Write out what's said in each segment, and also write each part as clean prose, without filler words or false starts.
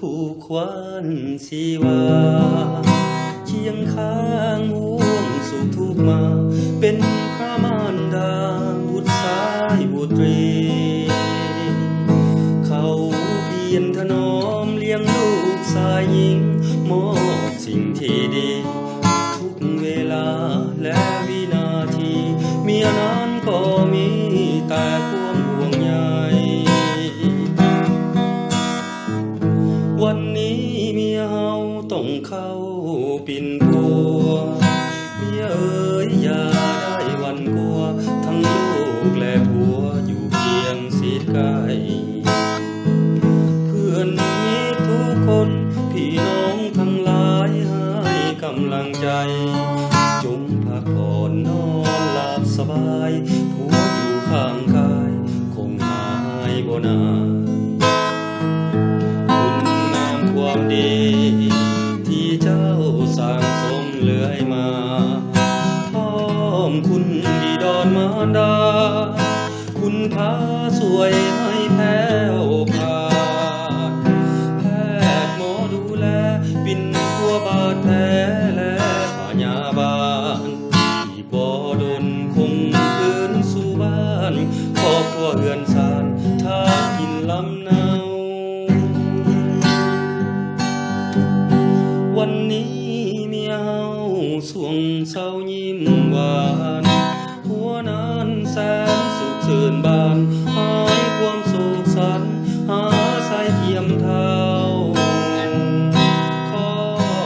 ผูกควันชีวาเคียงข้างห่วงสุขทุกมาเป็นพระมารดาบุตรสายบุตรีเขาเพียรถนอมเลี้ยงลูกสายหญิงมอบสิ่งที่ดีทุกเวลาและวินาทีเมียนั้นก็มีแต่ความห่วงใยวันนี้เมียเฮาต้องเข้าปิ่นปัวเมียเอ๋ยอย่าได้หวั่นกลัวทั้งลูกและผัวอยู่เพียงสิใกล้เพื่อนมิตรทุกคนพี่น้องทั้งหลายให้กำลังใจจงพักผ่อนนอนหลับสบายผัวอยู่ข้างกายคงหายบ่นานความดีที่เจ้าสร้างสมเลื่อยมาพร้อมคุณบิดรมารดาคุณพาสวยให้แผ้วพาแพทย์หมอดูแลปิ่นปัวบาดแผลและพยาบาลที่บ่ดนคงคืนสู่บ้านครอบครัวเฮือนศาลท่ากินลำนาวันนี้เมียเฮาสวงเศร้ายิ้มหวานหัวนั้นแสนสุขชื่นบานหายความโศกสันหาสายเทียมเท้าขอ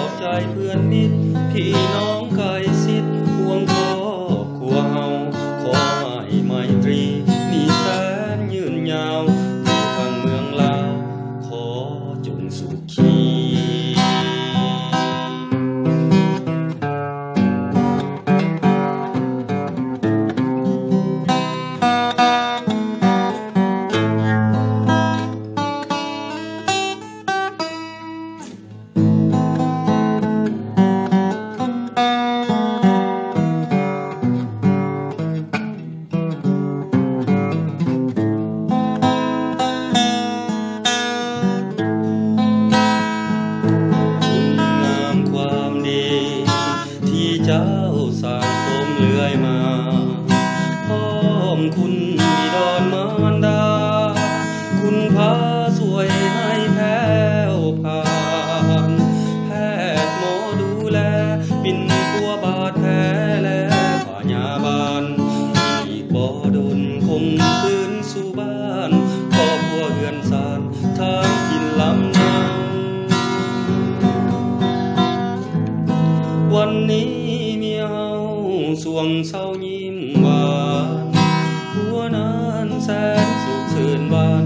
บใจเพื่อนมิตรพี่น้องใกล้ชิดห่วงครอบครัวเฮาขอให้ไมตรีมีแสนยืนยาวอยู่ทางเมืองลาวขอจงสุขีเจ้าสร้างสมเลื่อยมาพร้อมคุณบิดรมารดาคุณพาสวยให้แผ้วผ่านแพทย์หมอดูแลปิ่นปัวบาดแผลและพยาบาลอีกบ่ดนคงคืนสู่บ้านครอบครัวเฮือนศาลทางกินลำนาวันนี้สวงเศร้ายิ้มหวานหัวนั้นแสนสุขชื่นบาน